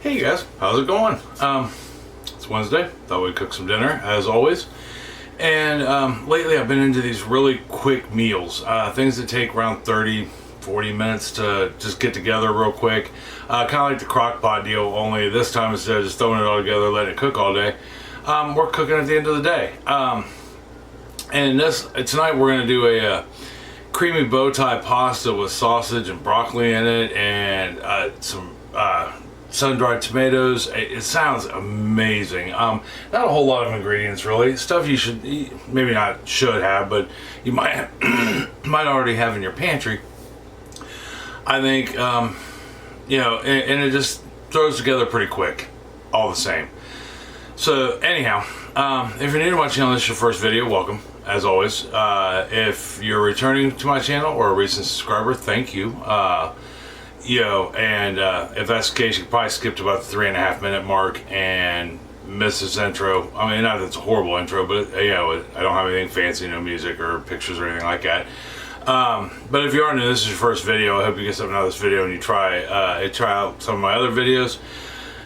Hey guys, how's it going? It's Wednesday. Thought we'd cook some dinner as always. And lately I've been into these really quick meals, things that take around 30-40 minutes to just get together real quick. Kind of like the crock pot deal, only this time instead of just throwing it all together, letting it cook all day, we're cooking at the end of the day. And tonight we're going to do a creamy bow tie pasta with sausage and broccoli in it, and some sun-dried tomatoes. It sounds amazing. Not a whole lot of ingredients really. Stuff you should, maybe not should have, but you might might already have in your pantry. I think, you know, and it just throws together pretty quick, all the same. So anyhow, if you're new to my channel, this is your first video, welcome. As always, if you're returning to my channel or a recent subscriber, thank you. You know, and if that's the case, you probably skipped about the 3.5 minute mark and missed this intro. I mean, not that it's a horrible intro, but you know, I don't have anything fancy, no music or pictures or anything like that. But if you are new, this is your first video. I hope you get something out of this video and you try out some of my other videos.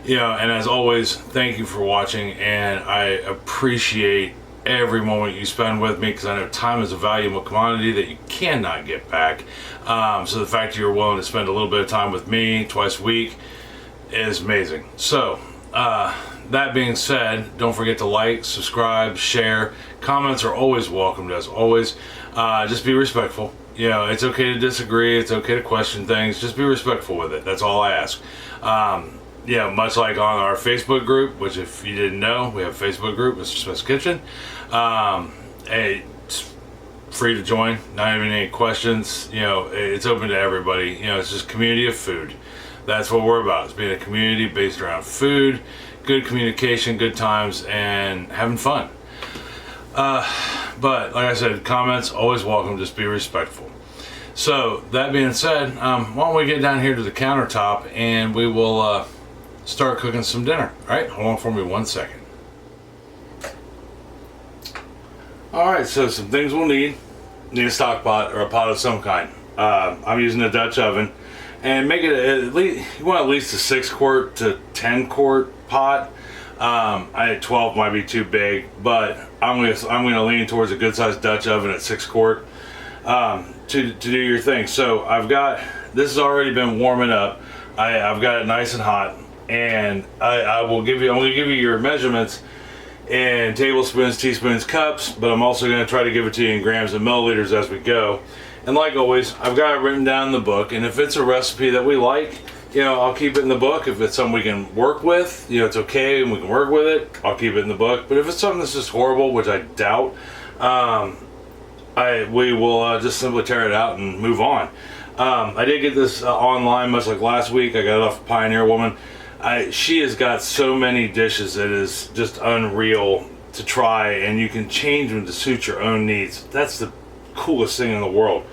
You know, and as always, thank you for watching, and I appreciate every moment you spend with me, because I know time is a valuable commodity that you cannot get back. So the fact that you're willing to spend a little bit of time with me twice a week is amazing. So that being said, don't forget to like, subscribe, share. Comments are always welcomed, as always. Just be respectful. You know, it's okay to disagree, it's okay to question things, just be respectful with it. That's all I ask. Yeah, much like on our Facebook group, which if you didn't know, we have a Facebook group, Mr. Smith's Kitchen. It's free to join, not even any questions. You know, it's open to everybody. You know, it's just community of food. That's what we're about. It's being a community based around food, good communication, good times, and having fun. But like I said, comments always welcome, just be respectful. So that being said, why don't we get down here to the countertop and we will start cooking some dinner. Alright, hold on for me 1 second. Alright, so some things we'll need a stock pot or a pot of some kind. I'm using a Dutch oven, and make it at least, you want at least a 6 quart to 10 quart pot. I had 12 might be too big, but I'm gonna lean towards a good sized Dutch oven at 6 quart to do your thing. So this has already been warming up. I've got it nice and hot, and I'm gonna give you your measurements in tablespoons, teaspoons, cups, but I'm also going to try to give it to you in grams and milliliters as we go. And like always, I've got it written down in the book, and if it's a recipe that we like, you know, I'll keep it in the book. If it's something we can work with, you know, it's okay and we can work with it, I'll keep it in the book. But if it's something that's just horrible, which I doubt, we will just simply tear it out and move on. I did get this online, much like last week. I got it off of Pioneer Woman. She has got so many dishes that is just unreal to try, and you can change them to suit your own needs. That's the coolest thing in the world.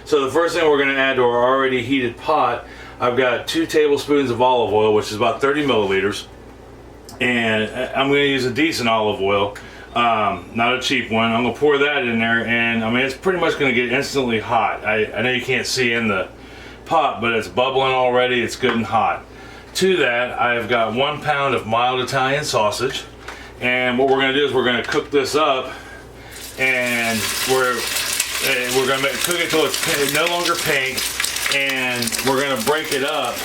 So the first thing we're going to add to our already heated pot, I've got 2 tablespoons of olive oil, which is about 30 milliliters, and I'm going to use a decent olive oil, not a cheap one. I'm going to pour that in there, and I mean, it's pretty much going to get instantly hot. I know you can't see in the pot, but it's bubbling already. It's good and hot. To that, I've got 1 pound of mild Italian sausage, and what we're going to do is we're going to cook this up, and we're going to cook it till it's no longer pink, and we're going to break it up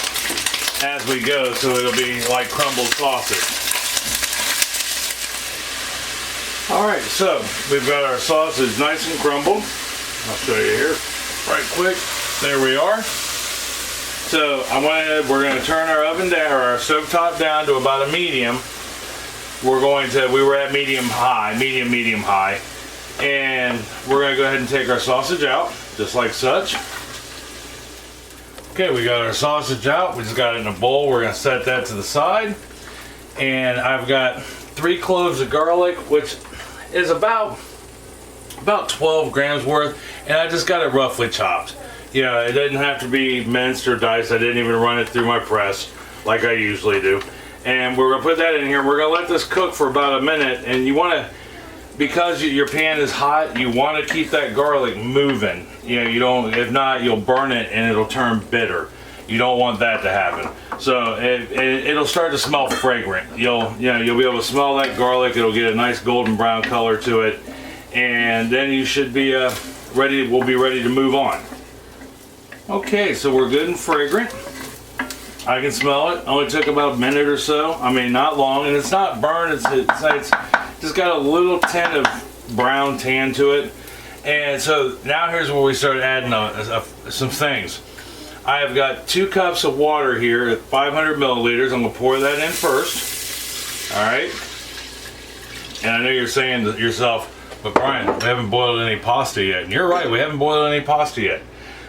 as we go, so it'll be like crumbled sausage. All right, so we've got our sausage nice and crumbled. I'll show you here right quick. There we are. So we're going to turn our oven down, or our stovetop down to about a medium. We were at medium high, medium high. And we're going to go ahead and take our sausage out, just like such. Okay, we got our sausage out. We just got it in a bowl. We're going to set that to the side. And I've got 3 cloves of garlic, which is about 12 grams worth. And I just got it roughly chopped. Yeah, it doesn't have to be minced or diced. I didn't even run it through my press like I usually do. And we're going to put that in here. We're going to let this cook for about a minute. And you want to, because your pan is hot, you want to keep that garlic moving. You know, if not, you'll burn it and it'll turn bitter. You don't want that to happen. So it'll start to smell fragrant. You'll be able to smell that garlic. It'll get a nice golden brown color to it, and then you should be ready. We'll be ready to move on. Okay, so we're good and fragrant. I can smell it. Only took about a minute or so. I mean, not long, and it's not burned. It's just got a little tint of brown tan to it. And so now here's where we start adding some things. I have got 2 cups of water here at 500 milliliters. I'm gonna pour that in first. All right. And I know you're saying to yourself, but Brian, we haven't boiled any pasta yet. And you're right, we haven't boiled any pasta yet.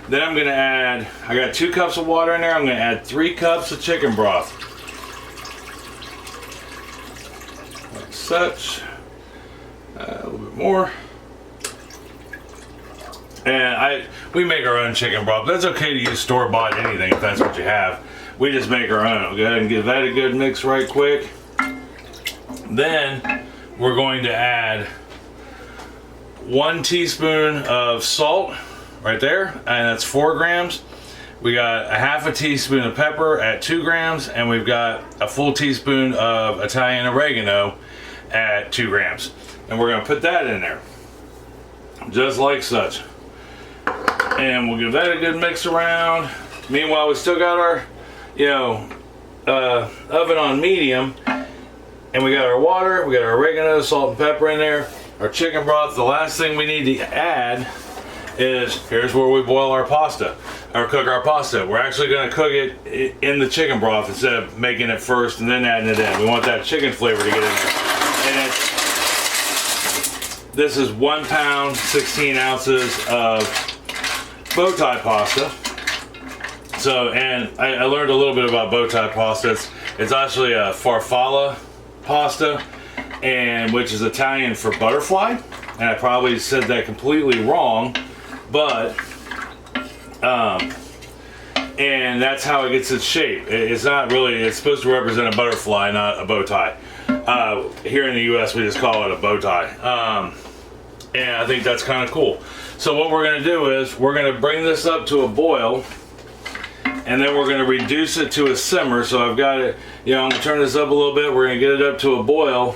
Then I'm gonna add, I got 2 cups of water in there. I'm gonna add 3 cups of chicken broth. Like such. A little bit more. And we make our own chicken broth. That's okay to use store-bought anything if that's what you have. We just make our own. I'll go ahead and give that a good mix right quick. Then we're going to add 1 teaspoon of salt right there, and that's 4 grams. We got a half a teaspoon of pepper at 2 grams, and we've got a full teaspoon of Italian oregano at 2 grams. And we're gonna put that in there, just like such. And we'll give that a good mix around. Meanwhile, we still got our, oven on medium, and we got our water, we got our oregano, salt and pepper in there, our chicken broth. The last thing we need to add is, here's where we boil our pasta, or cook our pasta. We're actually going to cook it in the chicken broth instead of making it first and then adding it in. We want that chicken flavor to get in there. And this is 1 pound, 16 ounces of bowtie pasta. So, and I learned a little bit about bowtie pasta. It's actually a farfalla pasta, and which is Italian for butterfly. And I probably said that completely wrong, but and that's how it gets its shape. It's not really, it's supposed to represent a butterfly, not a bow tie. Here in the US we just call it a bow tie. And I think that's kind of cool. So what we're going to do is we're going to bring this up to a boil, and then we're going to reduce it to a simmer. So I've got it, I'm going to turn this up a little bit. We're going to get it up to a boil.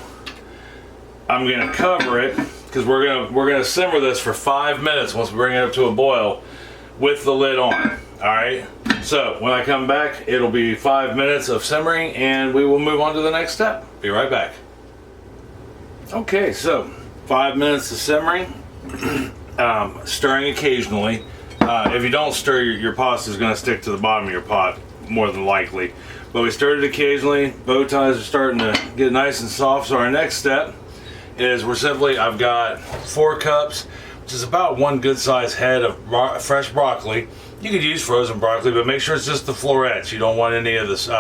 I'm going to cover it because we're going to simmer this for 5 minutes once we bring it up to a boil with the lid on. All right. So when I come back, it'll be 5 minutes of simmering, and we will move on to the next step. Be right back. Okay, so 5 minutes of simmering, stirring occasionally. If you don't stir, your pasta is going to stick to the bottom of your pot more than likely. But we stirred it occasionally. Bow ties are starting to get nice and soft. So our next step is I've got 4 cups, which is about 1 good sized head of fresh broccoli. You could use frozen broccoli, but make sure it's just the florets. You don't want any of this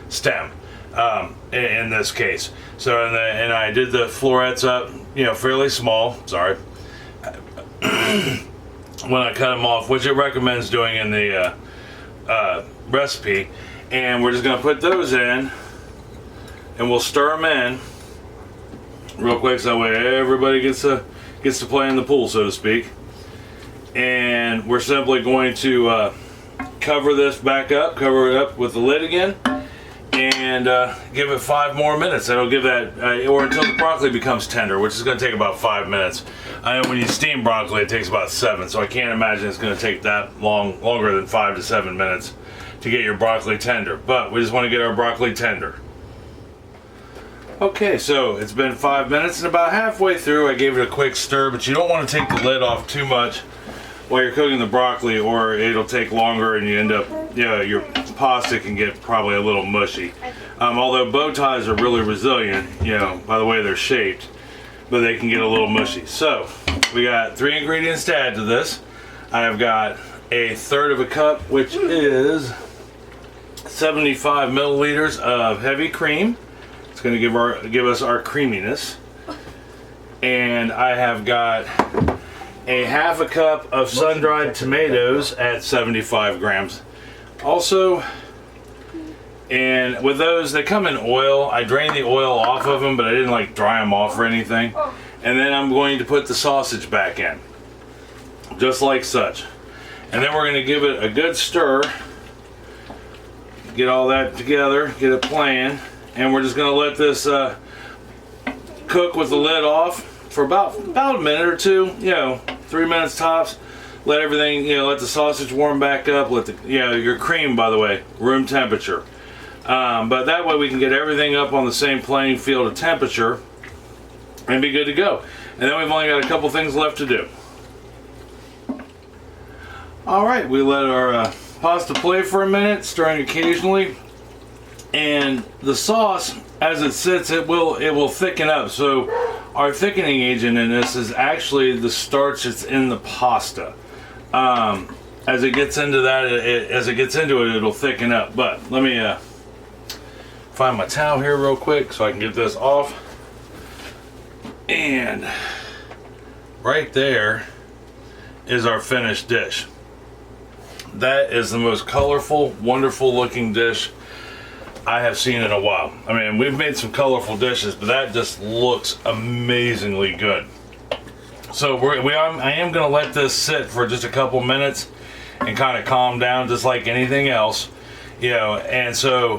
stem in this case. So and I did the florets up, fairly small. Sorry. When I cut them off, which it recommends doing in the recipe, and we're just going to put those in, and we'll stir them in real quick, so that way everybody gets to play in the pool, so to speak. And we're simply going to cover this back up, cover it up with the lid again, and give it 5 more minutes. That'll give that, or until the broccoli becomes tender, which is going to take about 5 minutes. I know when you steam broccoli, it takes about 7, so I can't imagine it's going to take that longer than 5 to 7 minutes to get your broccoli tender. But we just want to get our broccoli tender. Okay, so it's been 5 minutes, and about halfway through, I gave it a quick stir, but you don't want to take the lid off too much while you're cooking the broccoli, or it'll take longer and you end up, your pasta can get probably a little mushy. Although bow ties are really resilient, by the way they're shaped, but they can get a little mushy. So we got 3 ingredients to add to this. I've got 1/3 cup, which is 75 milliliters of heavy cream. It's going to give us our creaminess. And I have got 1/2 cup of sun-dried tomatoes at 75 grams. Also, and with those, they come in oil. I drained the oil off of them, but I didn't dry them off or anything. And then I'm going to put the sausage back in, just like such. And then we're going to give it a good stir get all that together, get it playing, and we're just gonna let this cook with the lid off for about a minute or two, 3 minutes tops. Let everything, let the sausage warm back up. Let the, your cream, by the way, room temperature. But that way we can get everything up on the same playing field of temperature and be good to go. And then we've only got a couple things left to do. All right, we let our pasta play for a minute, stirring occasionally. And the sauce, as it sits, it will thicken up. So our thickening agent in this is actually the starch that's in the pasta. As it gets into that, it'll thicken up. But let me find my towel here real quick so I can get this off. And right there is our finished dish. That is the most colorful, wonderful looking dish I have seen in a while. I mean, we've made some colorful dishes, but that just looks amazingly good. So I am going to let this sit for just a couple minutes and kind of calm down, just like anything else, And so,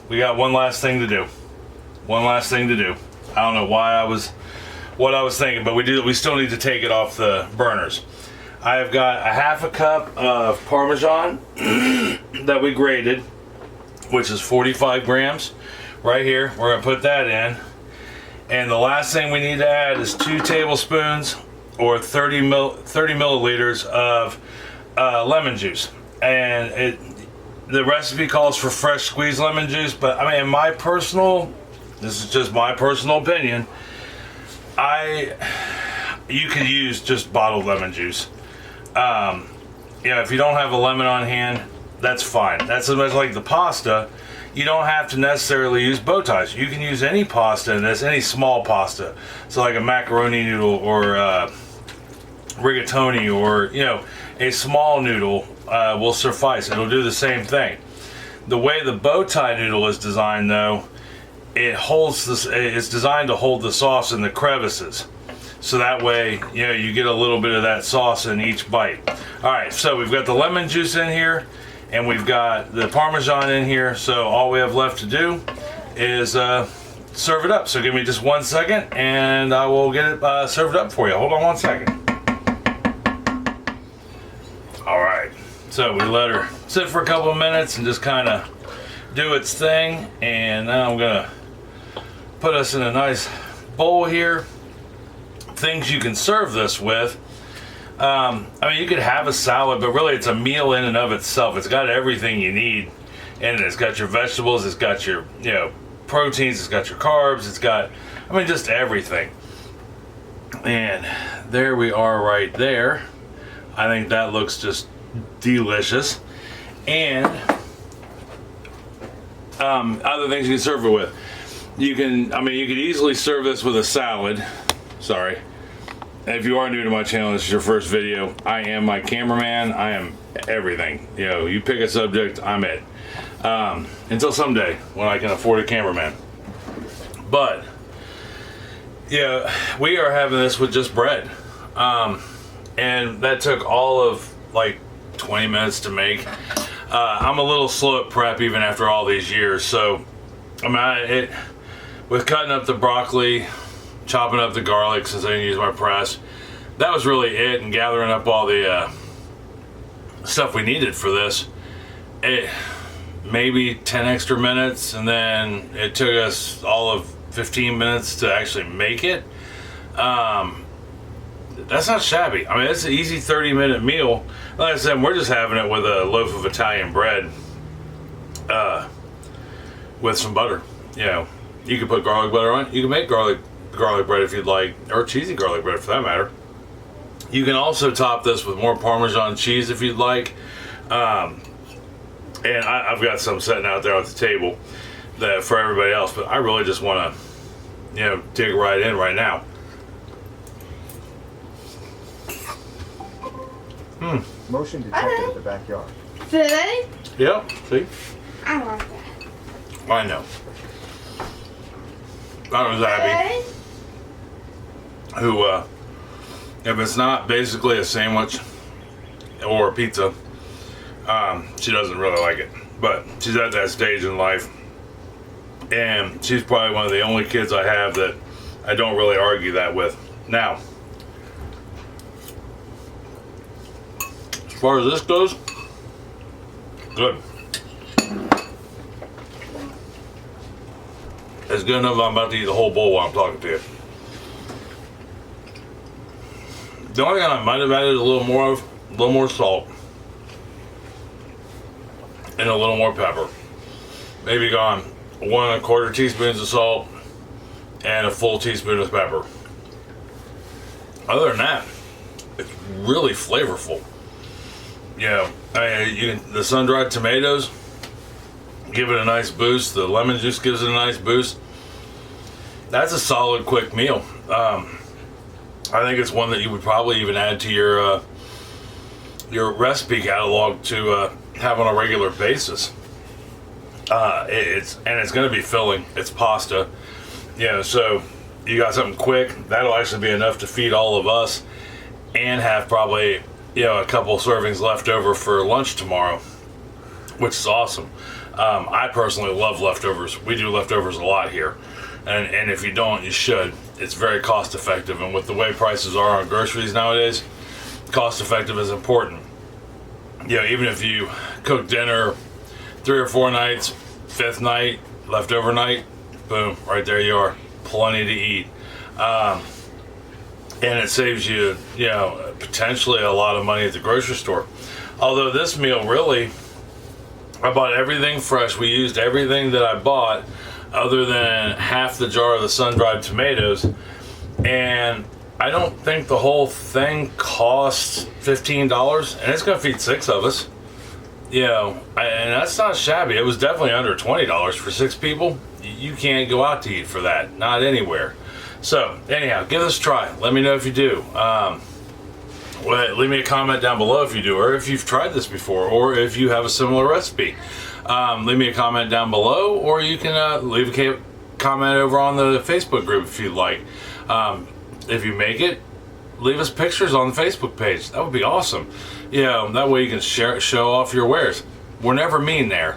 we got one last thing to do. I don't know what I was thinking, but we still need to take it off the burners. I have got a half a cup of Parmesan that we grated, which is 45 grams right here. We're going to put that in. And the last thing we need to add is 2 tablespoons or 30 milliliters of lemon juice. And the recipe calls for fresh squeezed lemon juice, but I mean, this is just my personal opinion, you could use just bottled lemon juice. If you don't have a lemon on hand, that's fine. That's as much like the pasta. You don't have to necessarily use bow ties. You can use any pasta in this, any small pasta. So like a macaroni noodle or rigatoni, or a small noodle will suffice. It'll do the same thing. The way the bow tie noodle is designed, though, it's designed to hold the sauce in the crevices. So that way, you get a little bit of that sauce in each bite. All right, so we've got the lemon juice in here, and we've got the Parmesan in here. So all we have left to do is serve it up. So give me just 1 second, and I will get it served up for you. Hold on 1 second. All right, so we let her sit for a couple of minutes and just kind of do its thing. And now I'm gonna put us in a nice bowl here. Things you can serve this with. I mean, you could have a salad, but really it's a meal in and of itself. It's got everything you need in it. It's got your vegetables, it's got your proteins, it's got your carbs, it's got, just everything. And there we are right there. I think that looks just delicious. And other things you can serve it with. You could easily serve this with a salad. Sorry. If you are new to my channel, this is your first video, I am my cameraman. I am everything. You pick a subject, I'm it. Until someday when I can afford a cameraman. But we are having this with just bread. And that took all of like 20 minutes to make. I'm a little slow at prep even after all these years. So with cutting up the broccoli, chopping up the garlic since I didn't use my press, that was really it, and gathering up all the stuff we needed for this. Maybe 10 extra minutes, and then it took us all of 15 minutes to actually make it. That's not shabby. It's an easy 30-minute meal. Like I said, we're just having it with a loaf of Italian bread with some butter. You could put garlic butter on it. You can make garlic bread if you'd like, or cheesy garlic bread for that matter. You can also top this with more Parmesan cheese if you'd like. And I've got some sitting out there at the table that for everybody else, but I really just want to, dig right in right now. Motion detected at the backyard. Really? Yep, see? I want that. I know. That was Abby, who, if it's not basically a sandwich or a pizza, she doesn't really like it. But she's at that stage in life. And she's probably one of the only kids I have that I don't really argue that with. Now, as far as this goes, good. It's good enough I'm about to eat the whole bowl while I'm talking to you. The only thing I might have added a little more salt and a little more pepper. Maybe gone 1 1/4 teaspoons of salt and a full teaspoon of pepper. Other than that, it's really flavorful. You know, the sun-dried tomatoes give it a nice boost. The lemon juice gives it a nice boost. That's a solid, quick meal. I think it's one that you would probably even add to your recipe catalog to have on a regular basis. It's going to be filling. It's pasta, you know. So you got something quick that'll actually be enough to feed all of us, and have probably a couple servings left over for lunch tomorrow, which is awesome. I personally love leftovers. We do leftovers a lot here, and if you don't, you should. It's very cost effective, and with the way prices are on groceries nowadays, cost effective is important. Even if you cook dinner 3 or 4 nights, 5th night, leftover night, boom, right there you are, plenty to eat. And it saves you, potentially a lot of money at the grocery store. Although this meal really, I bought everything fresh. We used everything that I bought other than half the jar of the sun-dried tomatoes. And I don't think the whole thing costs $15, and it's going to feed 6 of us. And that's not shabby. It was definitely under $20 for 6 people. You can't go out to eat for that, not anywhere. So anyhow, give this a try. Let me know if you do. Leave me a comment down below if you do, or if you've tried this before, or if you have a similar recipe. Leave me a comment down below, or you can leave a comment over on the Facebook group if you'd like. If you make it, leave us pictures on the Facebook page. That would be awesome. That way you can show off your wares. We're never mean there,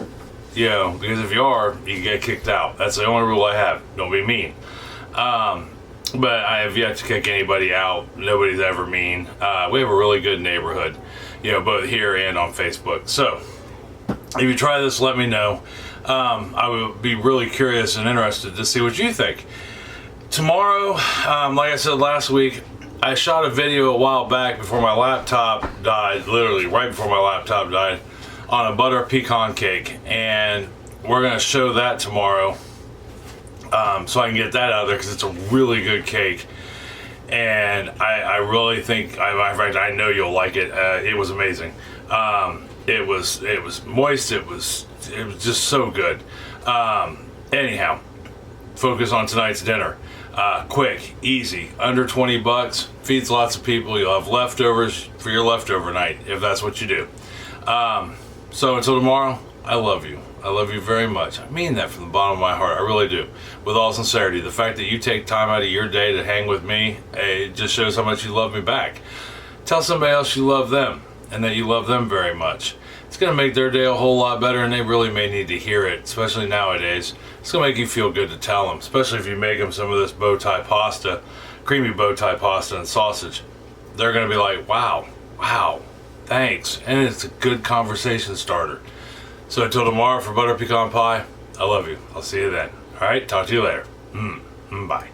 because if you are, you get kicked out. That's the only rule I have. Don't be mean. But I have yet to kick anybody out. Nobody's ever mean. We have a really good neighborhood, both here and on Facebook. So if you try this, let me know. I would be really curious and interested to see what you think. Tomorrow, like I said last week, I shot a video a while back before my laptop died, literally right before my laptop died, on a butter pecan cake, and we're going to show that tomorrow, so I can get that out of there, because it's a really good cake, and I really think, in fact, I know you'll like it. It was amazing. It was moist. It was just so good. Anyhow, focus on tonight's dinner. Quick, easy, under 20 bucks, feeds lots of people. You'll have leftovers for your leftover night, if that's what you do. So until tomorrow, I love you. I love you very much. I mean that from the bottom of my heart. I really do. With all sincerity. The fact that you take time out of your day to hang with me, it just shows how much you love me back. Tell somebody else you love them, and that you love them very much. It's going to make their day a whole lot better, and they really may need to hear it, especially nowadays. It's going to make you feel good to tell them, especially if you make them some of this bowtie pasta, creamy bowtie pasta and sausage. They're going to be like, wow, thanks. And it's a good conversation starter. So until tomorrow for butter pecan pie, I love you. I'll see you then. All right, talk to you later. Bye.